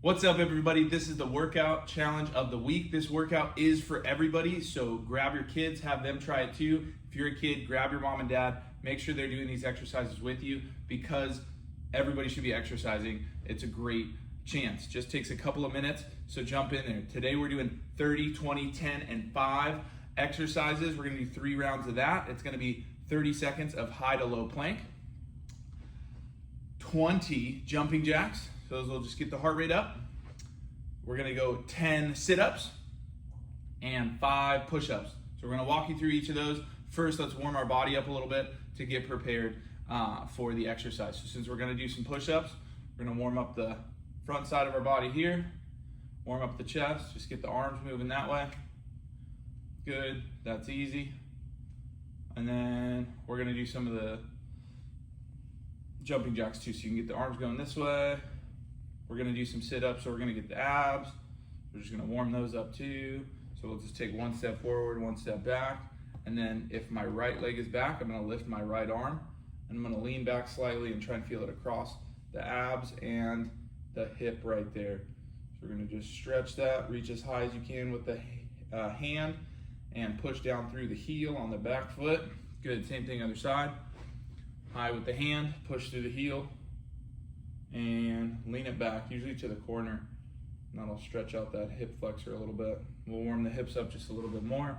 What's up, everybody? This is the workout challenge of the week. This workout is for everybody, so grab your kids, have them try it too. If you're a kid, grab your mom and dad. Make sure they're doing these exercises with you because everybody should be exercising. It's a great chance. Just takes a couple of minutes, so jump in there. Today we're doing 30, 20, 10, and 5 exercises. We're gonna do 3 rounds of that. It's gonna be 30 seconds of high to low plank, 20 jumping jacks. So those will just get the heart rate up. We're gonna go 10 sit-ups and 5 push-ups. So we're gonna walk you through each of those. First, let's warm our body up a little bit to get prepared for the exercise. So since we're gonna do some push-ups, we're gonna warm up the front side of our body here, warm up the chest, just get the arms moving that way. Good, that's easy. And then we're gonna do some of the jumping jacks too, so you can get the arms going this way. We're gonna do some sit-ups, so we're gonna get the abs. We're just gonna warm those up too. So we'll just take 1 step forward, 1 step back. And then if my right leg is back, I'm gonna lift my right arm. And I'm gonna lean back slightly and try and feel it across the abs and the hip right there. So we're gonna just stretch that, reach as high as you can with the hand and push down through the heel on the back foot. Good, same thing other side. High with the hand, push through the heel, and lean it back, usually to the corner. And that'll stretch out that hip flexor a little bit. We'll warm the hips up just a little bit more.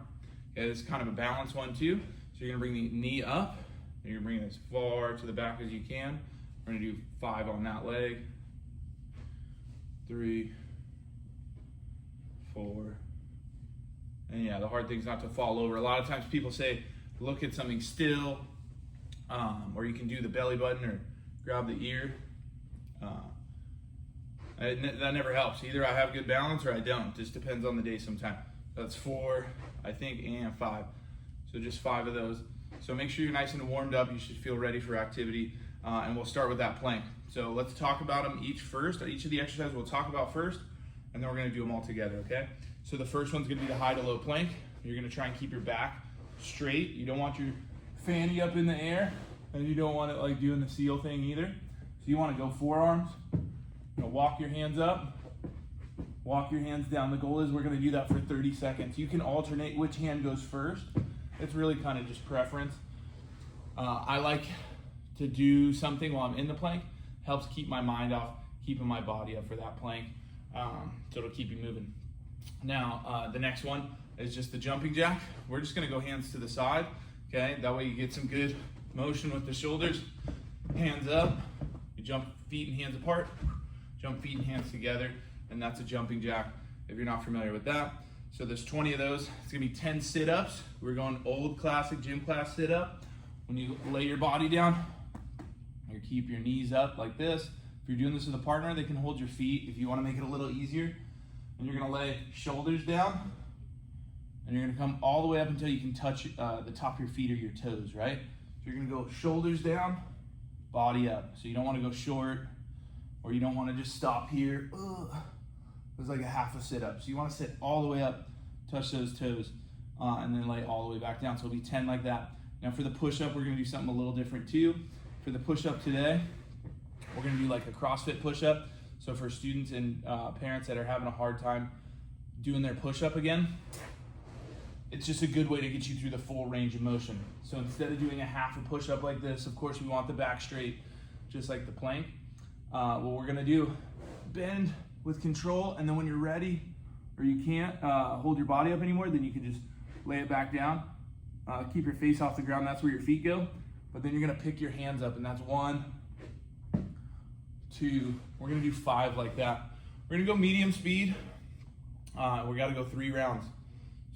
Okay, this is kind of a balanced one too. So you're gonna bring the knee up, and you're bringing it as far to the back as you can. We're gonna do 5 on that leg. 3, 4, and yeah, the hard thing is not to fall over. A lot of times people say, look at something still, or you can do the belly button or grab the ear. That never helps. Either I have good balance or I don't. Just depends on the day sometimes. That's 4, I think, and 5. So just 5 of those. So make sure you're nice and warmed up. You should feel ready for activity. And we'll start with that plank. So let's talk about them each first. Each of the exercises we'll talk about first, and then we're gonna do them all together, okay? So the first one's gonna be the high to low plank. You're gonna try and keep your back straight. You don't want your fanny up in the air, and you don't want it like doing the seal thing either. So you wanna go forearms. You're gonna walk your hands up, walk your hands down. The goal is we're gonna do that for 30 seconds. You can alternate which hand goes first. It's really kind of just preference. I like to do something while I'm in the plank. Helps keep my mind off keeping my body up for that plank. So it'll keep you moving. Now, the next one is just the jumping jack. We're just gonna go hands to the side, okay? That way you get some good motion with the shoulders. Hands up, you jump feet and hands apart. Jump feet and hands together, and that's a jumping jack if you're not familiar with that. So there's 20 of those. It's gonna be 10 sit-ups. We're going old classic gym class sit-up. When you lay your body down, you keep your knees up like this. If you're doing this with a partner, they can hold your feet if you wanna make it a little easier. And you're gonna lay shoulders down, and you're gonna come all the way up until you can touch the top of your feet or your toes, right? So you're gonna go shoulders down, body up. So you don't wanna go short, or you don't want to just stop here. It's like a half a sit-up. So you want to sit all the way up, touch those toes, and then lay all the way back down. So it'll be 10 like that. Now for the push-up, we're going to do something a little different too. For the push-up today, we're going to do like a CrossFit push-up. So for students and parents that are having a hard time doing their push-up again, it's just a good way to get you through the full range of motion. So instead of doing a half a push-up like this, of course we want the back straight, just like the plank. What we're gonna do, bend with control, and then when you're ready, or you can't hold your body up anymore, then you can just lay it back down. Keep your face off the ground, that's where your feet go. But then you're gonna pick your hands up, and that's 1, 2, we're gonna do 5 like that. We're gonna go medium speed. We gotta go 3 rounds.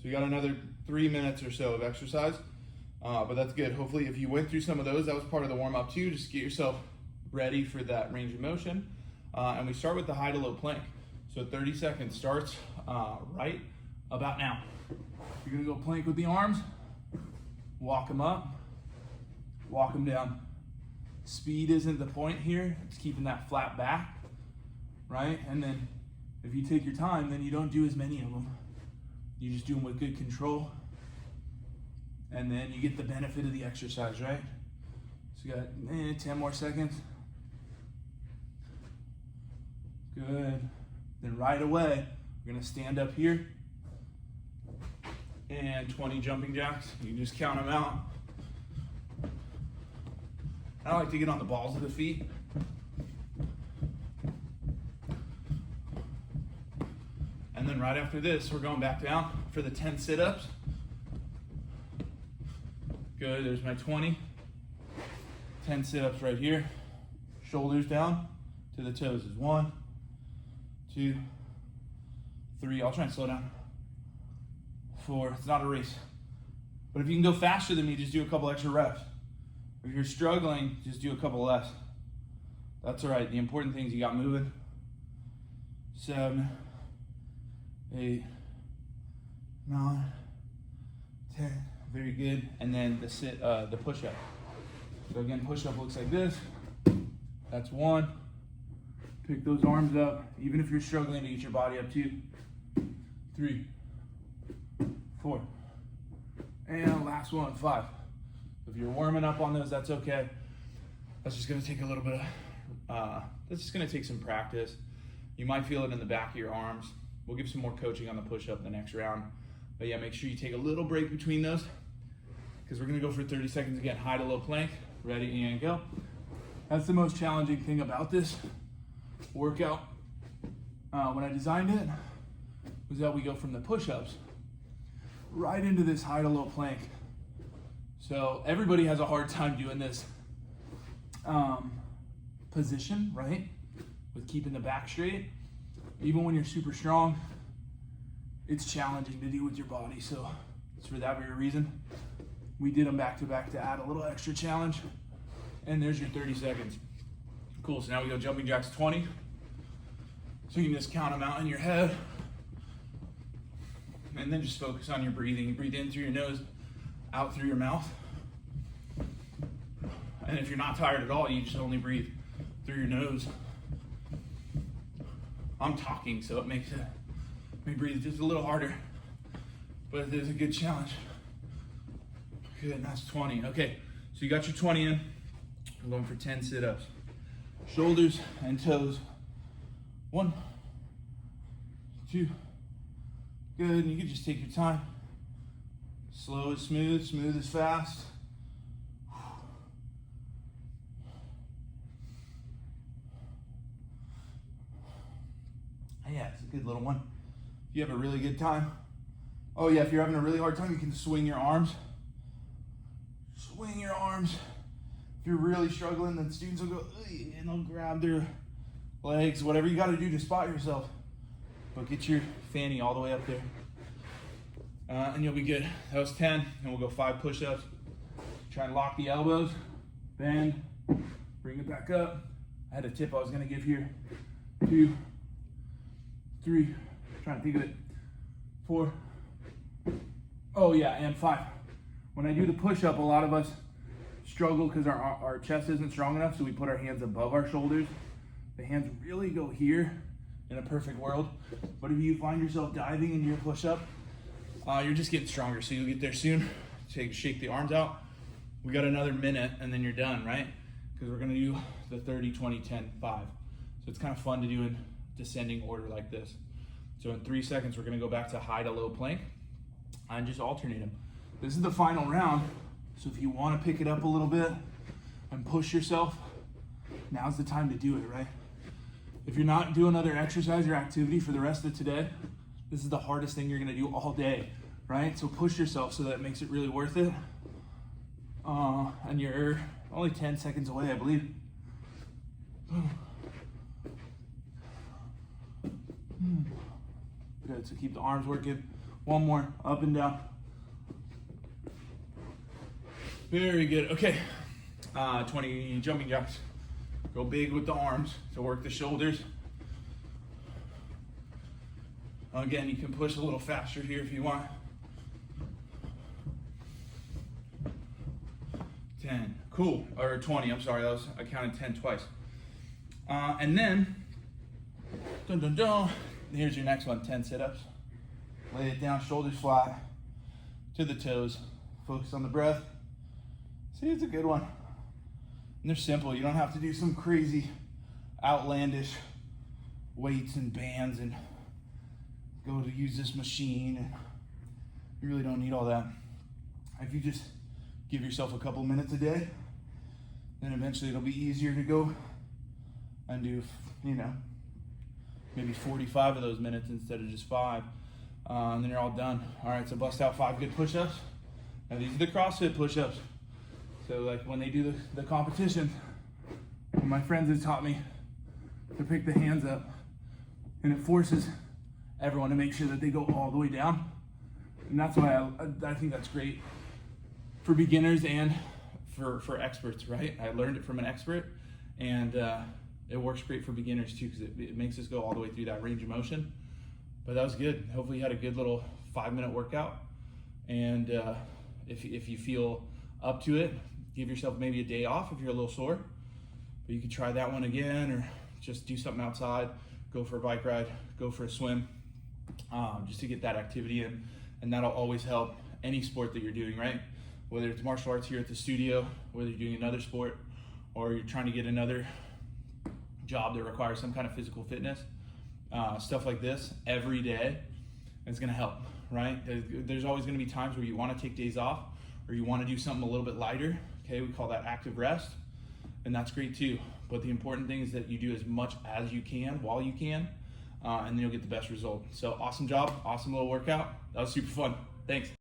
So you got another 3 minutes or so of exercise, but that's good. Hopefully if you went through some of those, that was part of the warm up too, just get yourself ready for that range of motion. And we start with the high to low plank. So 30 seconds starts right about now. You're gonna go plank with the arms, walk them up, walk them down. Speed isn't the point here, it's keeping that flat back, right? And then if you take your time, then you don't do as many of them. You just do them with good control. And then you get the benefit of the exercise, right? So you got 10 more seconds. Good. Then right away, we're gonna stand up here and 20 jumping jacks. You can just count them out. I like to get on the balls of the feet. And then right after this, we're going back down for the 10 sit-ups. Good, there's my 20. 10 sit-ups right here. Shoulders down to the toes is 1, 2, 3. I'll try and slow down. 4, it's not a race. But if you can go faster than me, just do a couple extra reps. If you're struggling, just do a couple less. That's all right. The important thing is you got moving. 7, 8, 9, 10. Very good. And then the push-up. So again, push-up looks like this. That's 1. Pick those arms up, even if you're struggling to get your body up. 2, 3, 4. And last one, 5. If you're warming up on those, that's okay. That's just gonna take a little bit of, that's just gonna take some practice. You might feel it in the back of your arms. We'll give some more coaching on the push-up the next round. But yeah, make sure you take a little break between those because we're gonna go for 30 seconds again. High to low plank, ready and go. That's the most challenging thing about this workout. When I designed it, was that we go from the push-ups right into this high to low plank. So everybody has a hard time doing this position, right? With keeping the back straight. Even when you're super strong, it's challenging to do with your body. So it's for that very reason. We did them back to back to add a little extra challenge. And there's your 30 seconds. Cool, so now we go jumping jacks 20. So you can just count them out in your head. And then just focus on your breathing. You breathe in through your nose, out through your mouth. And if you're not tired at all, you just only breathe through your nose. I'm talking, so it makes me breathe just a little harder. But it is a good challenge. Good, and that's 20. Okay, so you got your 20 in. We're going for 10 sit-ups. Shoulders and toes. 1, 2. Good, and you can just take your time. Slow is smooth, smooth is fast. Yeah, it's a good little one. If you have a really good time. Oh yeah, if you're having a really hard time, you can swing your arms. Swing your arms. If you're really struggling, then students will go, and they'll grab their legs, whatever you gotta do to spot yourself. But get your fanny all the way up there. And you'll be good. That was 10, and we'll go 5 push-ups. Try and lock the elbows, bend, bring it back up. I had a tip I was gonna give here. 2, 3, trying to think of it. 4. Oh yeah, and 5. When I do the push-up, a lot of us struggle because our chest isn't strong enough, so we put our hands above our shoulders. The hands really go here in a perfect world. But if you find yourself diving into your push-up, you're just getting stronger, so you'll get there soon. Shake the arms out. We got another minute, and then you're done, right? Because we're gonna do the 30, 20, 10, 5. So it's kind of fun to do in descending order like this. So in 3 seconds, we're gonna go back to high to low plank and just alternate them. This is the final round, so if you wanna pick it up a little bit and push yourself, now's the time to do it, right? If you're not doing other exercise or activity for the rest of today, this is the hardest thing you're gonna do all day, right? So push yourself so that it makes it really worth it. And you're only 10 seconds away, I believe. Good, so keep the arms working. One more, up and down. Very good, okay. 20 jumping jacks. Go big with the arms to work the shoulders. Again, you can push a little faster here if you want. 10, cool, or 20, I'm sorry, I counted 10 twice. And then, here's your next one, 10 sit-ups. Lay it down, shoulders flat, to the toes. Focus on the breath. See, it's a good one. And they're simple, you don't have to do some crazy, outlandish weights and bands and go to use this machine, and you really don't need all that. If you just give yourself a couple minutes a day, then eventually it'll be easier to go and do, maybe 45 of those minutes instead of just 5. And then you're all done. All right, so bust out 5 good push-ups. Now these are the CrossFit push-ups. So like when they do the competition, my friends have taught me to pick the hands up, and it forces everyone to make sure that they go all the way down. And that's why I think that's great for beginners and for experts, right? I learned it from an expert, and it works great for beginners too, because it makes us go all the way through that range of motion. But that was good. Hopefully you had a good little 5-minute workout. And if you feel up to it, give yourself maybe a day off if you're a little sore. But you could try that one again, or just do something outside, go for a bike ride, go for a swim, just to get that activity in. And that'll always help any sport that you're doing, right? Whether it's martial arts here at the studio, whether you're doing another sport, or you're trying to get another job that requires some kind of physical fitness, stuff like this every day is gonna help, right? There's always gonna be times where you wanna take days off, or you wanna do something a little bit lighter, okay? We call that active rest, and that's great too. But the important thing is that you do as much as you can while you can, and then you'll get the best result. So awesome job, awesome little workout. That was super fun. Thanks.